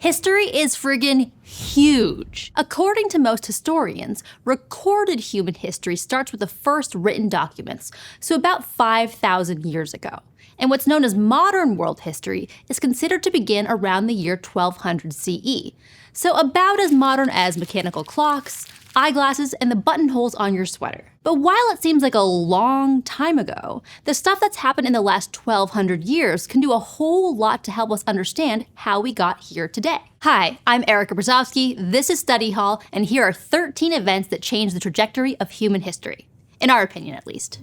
history is friggin' huge. According to most historians, recorded human history starts with the first written documents, so about 5,000 years ago. And what's known as modern world history is considered to begin around the year 1200 CE, so about as modern as mechanical clocks, eyeglasses, and the buttonholes on your sweater. But while it seems like a long time ago, the stuff that's happened in the last 1,200 years can do a whole lot to help us understand how we got here today. Hi, I'm Erica Brzezowski, this is Study Hall, and here are 13 events that changed the trajectory of human history. In our opinion, at least.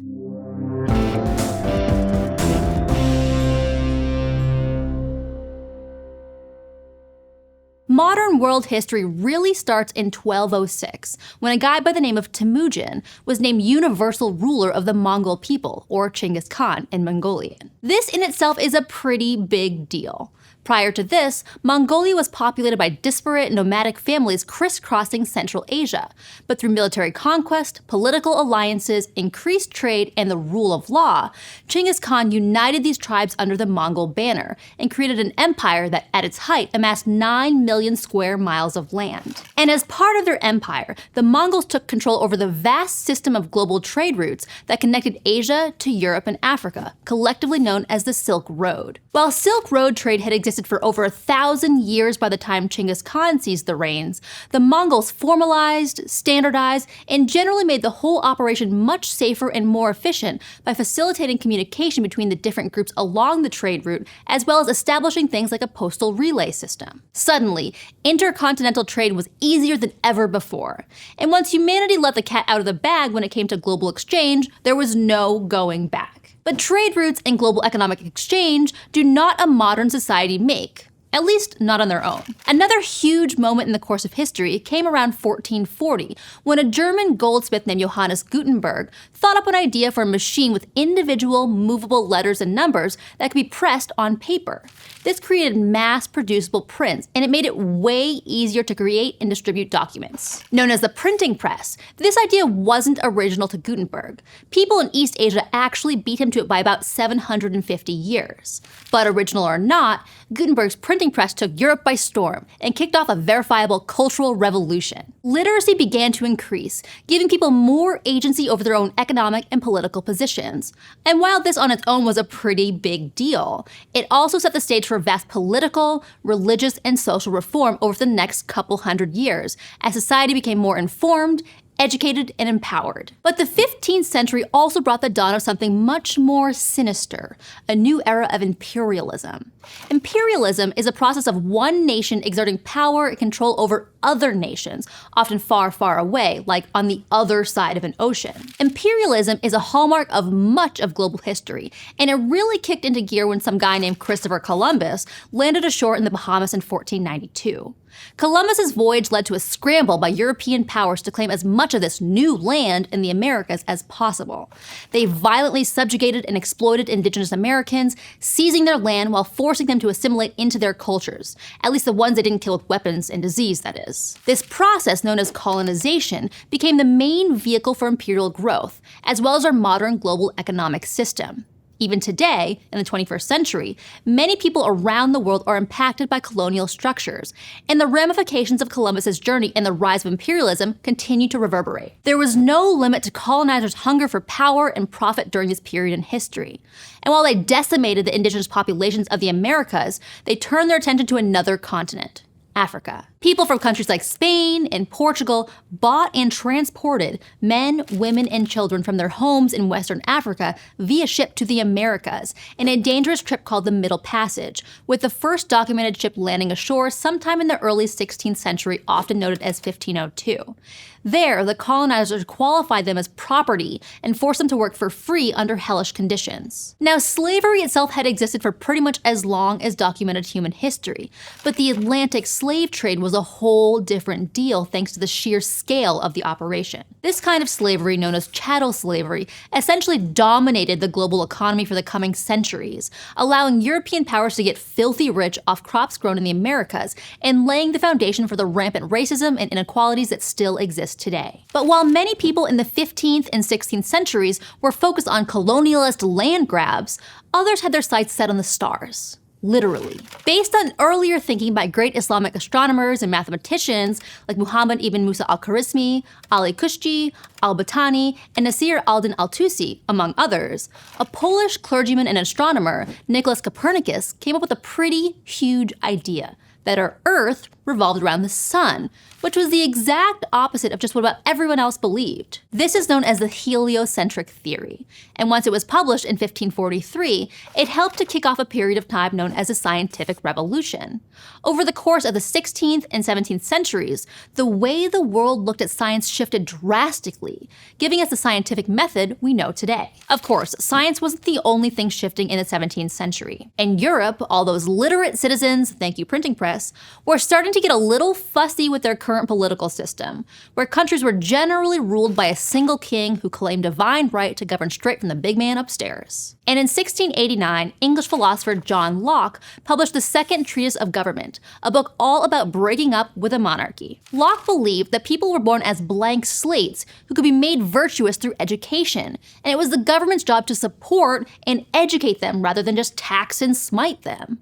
Modern world history really starts in 1206, when a guy by the name of Temujin was named universal ruler of the Mongol people, or Chinggis Khan in Mongolian. This in itself is a pretty big deal. Prior to this, Mongolia was populated by disparate nomadic families crisscrossing Central Asia, but through military conquest, political alliances, increased trade, and the rule of law, Chinggis Khan united these tribes under the Mongol banner and created an empire that, at its height, amassed 9 million square miles of land. And as part of their empire, the Mongols took control over the vast system of global trade routes that connected Asia to Europe and Africa, collectively known as the Silk Road. While Silk Road trade had existed for over 1,000 years by the time Chinggis Khan seized the reins, the Mongols formalized, standardized, and generally made the whole operation much safer and more efficient by facilitating communication between the different groups along the trade route, as well as establishing things like a postal relay system. Suddenly, intercontinental trade was easier than ever before. And once humanity let the cat out of the bag when it came to global exchange, there was no going back. But trade routes and global economic exchange do not a modern society make. At least not on their own. Another huge moment in the course of history came around 1440, when a German goldsmith named Johannes Gutenberg thought up an idea for a machine with individual movable letters and numbers that could be pressed on paper. This created mass-producible prints, and it made it way easier to create and distribute documents. Known as the printing press, this idea wasn't original to Gutenberg. People in East Asia actually beat him to it by about 750 years. But original or not, Gutenberg's printing press took Europe by storm and kicked off a verifiable cultural revolution. Literacy began to increase, giving people more agency over their own economic and political positions. And while this on its own was a pretty big deal, it also set the stage for vast political, religious, and social reform over the next couple hundred years, as society became more informed, educated, and empowered. But the 15th century also brought the dawn of something much more sinister, a new era of imperialism. Imperialism is a process of one nation exerting power and control over other nations, often far, far away, like on the other side of an ocean. Imperialism is a hallmark of much of global history, and it really kicked into gear when some guy named Christopher Columbus landed ashore in the Bahamas in 1492. Columbus's voyage led to a scramble by European powers to claim as much of this new land in the Americas as possible. They violently subjugated and exploited indigenous Americans, seizing their land while forcing them to assimilate into their cultures, at least the ones they didn't kill with weapons and disease, that is. This process, known as colonization, became the main vehicle for imperial growth, as well as our modern global economic system. Even today, in the 21st century, many people around the world are impacted by colonial structures, and the ramifications of Columbus's journey and the rise of imperialism continue to reverberate. There was no limit to colonizers' hunger for power and profit during this period in history. And while they decimated the indigenous populations of the Americas, they turned their attention to another continent, Africa. People from countries like Spain and Portugal bought and transported men, women, and children from their homes in Western Africa via ship to the Americas in a dangerous trip called the Middle Passage, with the first documented ship landing ashore sometime in the early 16th century, often noted as 1502. There, the colonizers qualified them as property and forced them to work for free under hellish conditions. Now, slavery itself had existed for pretty much as long as documented human history, but the Atlantic slave trade was a whole different deal thanks to the sheer scale of the operation. This kind of slavery, known as chattel slavery, essentially dominated the global economy for the coming centuries, allowing European powers to get filthy rich off crops grown in the Americas and laying the foundation for the rampant racism and inequalities that still exist today. But while many people in the 15th and 16th centuries were focused on colonialist land grabs, others had their sights set on the stars. literally. Based on earlier thinking by great Islamic astronomers and mathematicians like Muhammad ibn Musa al-Kharizmi, Ali Kushji, al-Battani, and Nasir al-Din al-Tusi, among others, a Polish clergyman and astronomer, Nicholas Copernicus, came up with a pretty huge idea that our Earth revolved around the sun, which was the exact opposite of just what about everyone else believed. This is known as the heliocentric theory, and once it was published in 1543, it helped to kick off a period of time known as the scientific revolution. Over the course of the 16th and 17th centuries, the way the world looked at science shifted drastically, giving us the scientific method we know today. Of course, science wasn't the only thing shifting in the 17th century. In Europe, all those literate citizens, thank you printing press, were starting to get a little fussy with their current political system, where countries were generally ruled by a single king who claimed divine right to govern straight from the big man upstairs. And in 1689, English philosopher John Locke published the Second Treatise of Government, a book all about breaking up with a monarchy. Locke believed that people were born as blank slates who could be made virtuous through education, and it was the government's job to support and educate them rather than just tax and smite them.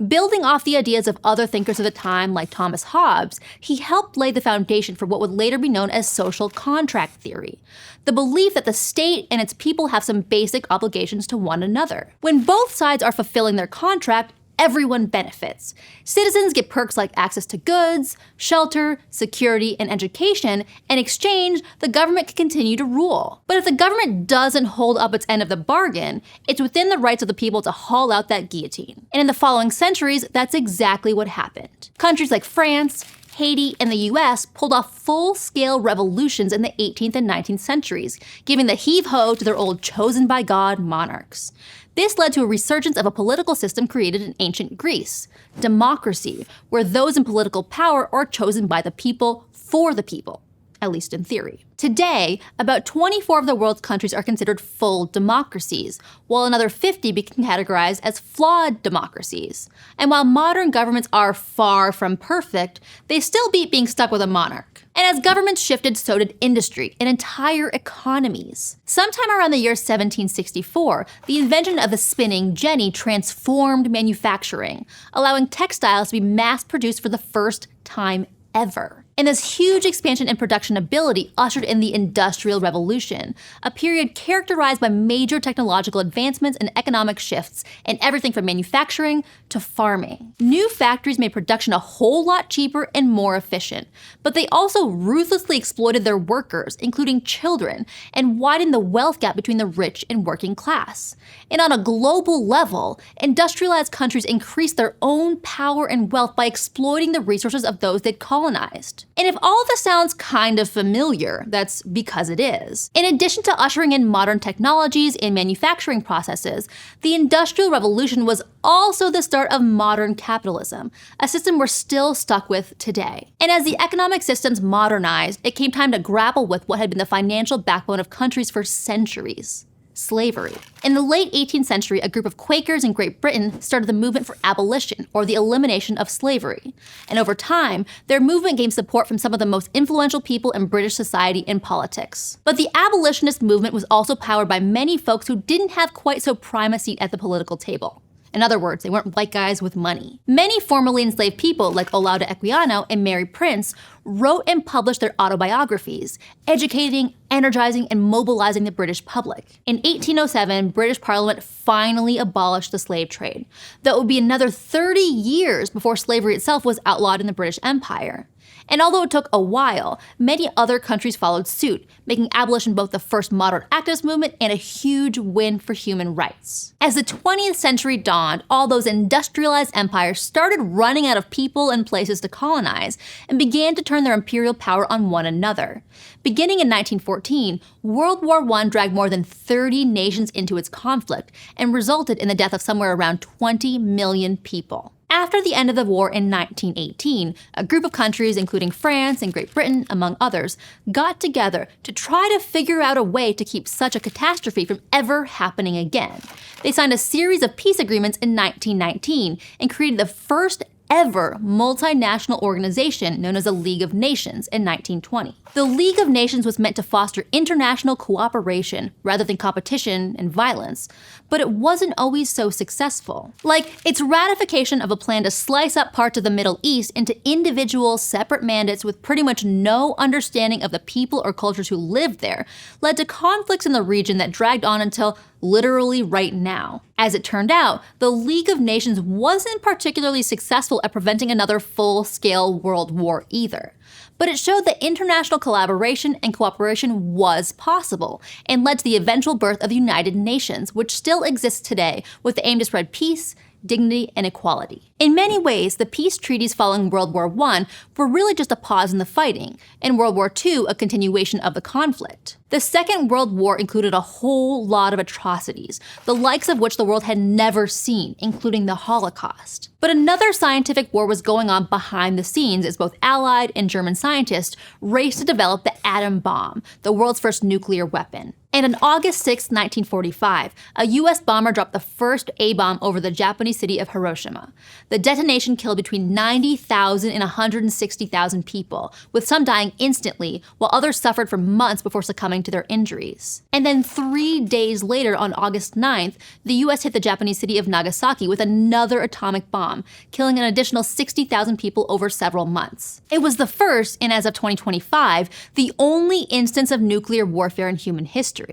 Building off the ideas of other thinkers of the time like Thomas Hobbes, he helped lay the foundation for what would later be known as social contract theory, the belief that the state and its people have some basic obligations to one another. When both sides are fulfilling their contract, everyone benefits. Citizens get perks like access to goods, shelter, security, and education. In exchange, the government can continue to rule. But if the government doesn't hold up its end of the bargain, it's within the rights of the people to haul out that guillotine. And in the following centuries, that's exactly what happened. Countries like France, Haiti, and the US pulled off full-scale revolutions in the 18th and 19th centuries, giving the heave-ho to their old chosen-by-God monarchs. This led to a resurgence of a political system created in ancient Greece, democracy, where those in political power are chosen by the people for the people, at least in theory. Today, about 24 of the world's countries are considered full democracies, while another 50 become categorized as flawed democracies. And while modern governments are far from perfect, they still beat being stuck with a monarch. And as governments shifted, so did industry and entire economies. Sometime around the year 1764, the invention of the spinning jenny transformed manufacturing, allowing textiles to be mass-produced for the first time ever. And this huge expansion in production ability ushered in the Industrial Revolution, a period characterized by major technological advancements and economic shifts in everything from manufacturing to farming. New factories made production a whole lot cheaper and more efficient, but they also ruthlessly exploited their workers, including children, and widened the wealth gap between the rich and working class. And on a global level, industrialized countries increased their own power and wealth by exploiting the resources of those they'd colonized. And if all of this sounds kind of familiar, that's because it is. In addition to ushering in modern technologies and manufacturing processes, the Industrial Revolution was also the start of modern capitalism, a system we're still stuck with today. And as the economic systems modernized, it came time to grapple with what had been the financial backbone of countries for centuries: slavery. In the late 18th century, a group of Quakers in Great Britain started the movement for abolition, or the elimination of slavery. And over time, their movement gained support from some of the most influential people in British society and politics. But the abolitionist movement was also powered by many folks who didn't have quite so prime a seat at the political table. In other words, they weren't white guys with money. Many formerly enslaved people, like Olaudah Equiano and Mary Prince, wrote and published their autobiographies, educating, energizing, and mobilizing the British public. In 1807, British Parliament finally abolished the slave trade, though it would be another 30 years before slavery itself was outlawed in the British Empire. And although it took a while, many other countries followed suit, making abolition both the first modern activist movement and a huge win for human rights. As the 20th century dawned, all those industrialized empires started running out of people and places to colonize, and began to turn their imperial power on one another. Beginning in 1914, World War I dragged more than 30 nations into its conflict, and resulted in the death of somewhere around 20 million people. After the end of the war in 1918, a group of countries, including France and Great Britain, among others, got together to try to figure out a way to keep such a catastrophe from ever happening again. They signed a series of peace agreements in 1919 and created the first ever multinational organization known as the League of Nations in 1920. The League of Nations was meant to foster international cooperation rather than competition and violence, but it wasn't always so successful. Like, its ratification of a plan to slice up parts of the Middle East into individual, separate mandates with pretty much no understanding of the people or cultures who lived there led to conflicts in the region that dragged on until literally right now. As it turned out, the League of Nations wasn't particularly successful at preventing another full-scale world war either. But it showed that international collaboration and cooperation was possible, and led to the eventual birth of the United Nations, which still exists today with the aim to spread peace, dignity, and equality. In many ways, the peace treaties following World War I were really just a pause in the fighting, and World War II a continuation of the conflict. The Second World War included a whole lot of atrocities, the likes of which the world had never seen, including the Holocaust. But another scientific war was going on behind the scenes as both Allied and German scientists raced to develop the atom bomb, the world's first nuclear weapon. And on August 6, 1945, a US bomber dropped the first A-bomb over the Japanese city of Hiroshima. The detonation killed between 90,000 and 160,000 people, with some dying instantly, while others suffered for months before succumbing to their injuries. And then 3 days later, on August 9th, the US hit the Japanese city of Nagasaki with another atomic bomb, killing an additional 60,000 people over several months. It was the first, and as of 2025, the only instance of nuclear warfare in human history.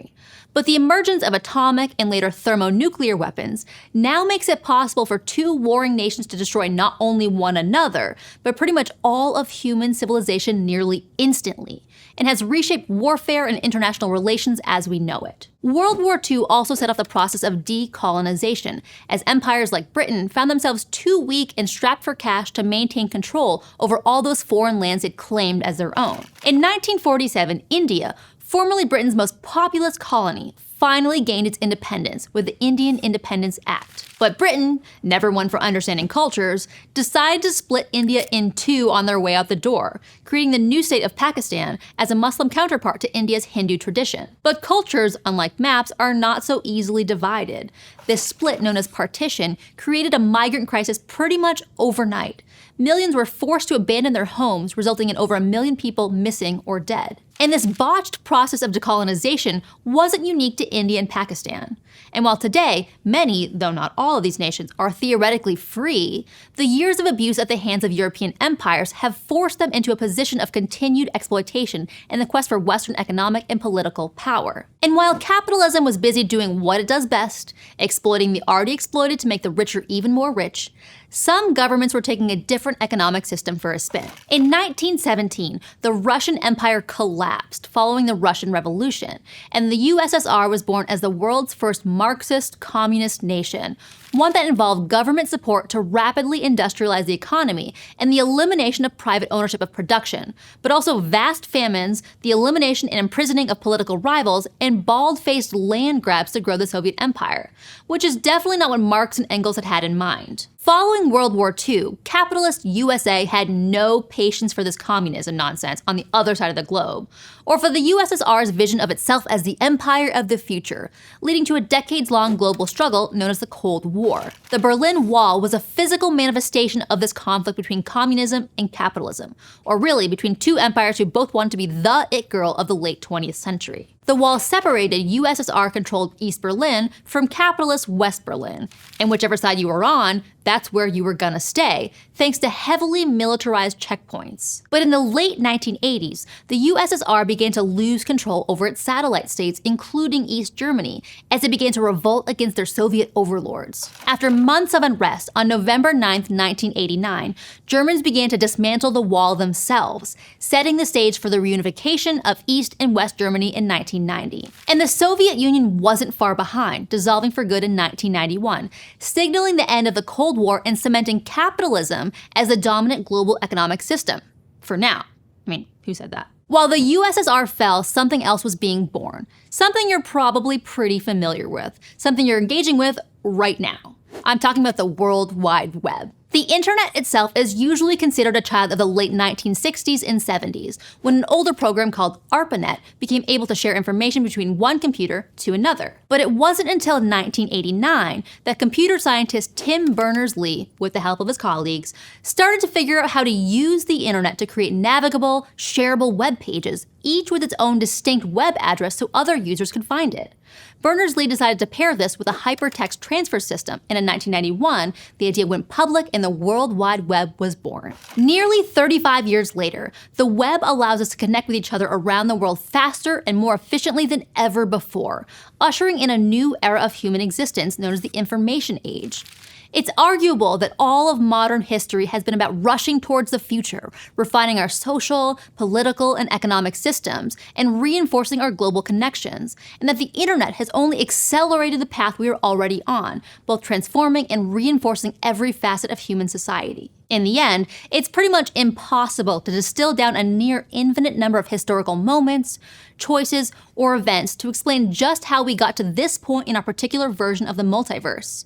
But the emergence of atomic and later thermonuclear weapons now makes it possible for two warring nations to destroy not only one another, but pretty much all of human civilization nearly instantly, and has reshaped warfare and international relations as we know it. World War II also set off the process of decolonization, as empires like Britain found themselves too weak and strapped for cash to maintain control over all those foreign lands it claimed as their own. In 1947, India, formerly Britain's most populous colony, finally gained its independence with the Indian Independence Act. But Britain, never one for understanding cultures, decided to split India in two on their way out the door, creating the new state of Pakistan as a Muslim counterpart to India's Hindu tradition. But cultures, unlike maps, are not so easily divided. This split, known as Partition, created a migrant crisis pretty much overnight. Millions were forced to abandon their homes, resulting in over 1 million people missing or dead. And this botched process of decolonization wasn't unique to India and Pakistan. And while today, many, though not all of these nations, are theoretically free, the years of abuse at the hands of European empires have forced them into a position of continued exploitation in the quest for Western economic and political power. And while capitalism was busy doing what it does best, exploiting the already exploited to make the richer even more rich, some governments were taking a different economic system for a spin. In 1917, the Russian Empire collapsed following the Russian Revolution, and the USSR was born as the world's first Marxist communist nation, one that involved government support to rapidly industrialize the economy and the elimination of private ownership of production, but also vast famines, the elimination and imprisoning of political rivals, and bald-faced land grabs to grow the Soviet Empire, which is definitely not what Marx and Engels had in mind. Following World War II, capitalist USA had no patience for this communism nonsense on the other side of the globe, or for the USSR's vision of itself as the empire of the future, leading to a decades-long global struggle known as the Cold War. The Berlin Wall was a physical manifestation of this conflict between communism and capitalism, or really between two empires who both wanted to be the it girl of the late 20th century. The wall separated USSR-controlled East Berlin from capitalist West Berlin, and whichever side you were on, that's where you were gonna stay, thanks to heavily militarized checkpoints. But in the late 1980s, the USSR began to lose control over its satellite states, including East Germany, as it began to revolt against their Soviet overlords. After months of unrest, on November 9, 1989, Germans began to dismantle the wall themselves, setting the stage for the reunification of East and West Germany in 1990. And the Soviet Union wasn't far behind, dissolving for good in 1991, signaling the end of the Cold War and cementing capitalism as the dominant global economic system. For now. I mean, who said that? While the USSR fell, something else was being born. Something you're probably pretty familiar with. Something you're engaging with right now. I'm talking about the World Wide Web. The internet itself is usually considered a child of the late 1960s and 70s, when an older program called ARPANET became able to share information between one computer to another. But it wasn't until 1989 that computer scientist Tim Berners-Lee, with the help of his colleagues, started to figure out how to use the internet to create navigable, shareable web pages, each with its own distinct web address so other users could find it. Berners-Lee decided to pair this with a hypertext transfer system, and in 1991, the idea went public and the World Wide Web was born. Nearly 35 years later, the web allows us to connect with each other around the world faster and more efficiently than ever before, ushering in a new era of human existence known as the information age. It's arguable that all of modern history has been about rushing towards the future, refining our social, political, and economic systems, and reinforcing our global connections, and that the internet has only accelerated the path we are already on, both transforming and reinforcing every facet of human society. In the end, it's pretty much impossible to distill down a near infinite number of historical moments, choices, or events to explain just how we got to this point in our particular version of the multiverse.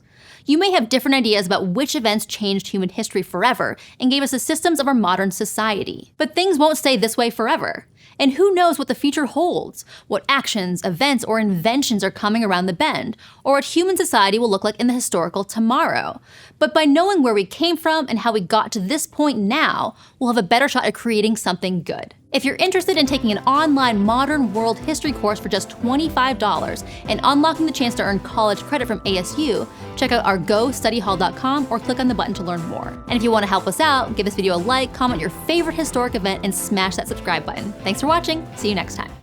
You may have different ideas about which events changed human history forever and gave us the systems of our modern society. But things won't stay this way forever. And who knows what the future holds, what actions, events, or inventions are coming around the bend, or what human society will look like in the historical tomorrow. But by knowing where we came from and how we got to this point now, we'll have a better shot at creating something good. If you're interested in taking an online modern world history course for just $25 and unlocking the chance to earn college credit from ASU, check out our GoStudyHall.com or click on the button to learn more. And if you want to help us out, give this video a like, comment your favorite historic event, and smash that subscribe button. Thanks for watching. See you next time.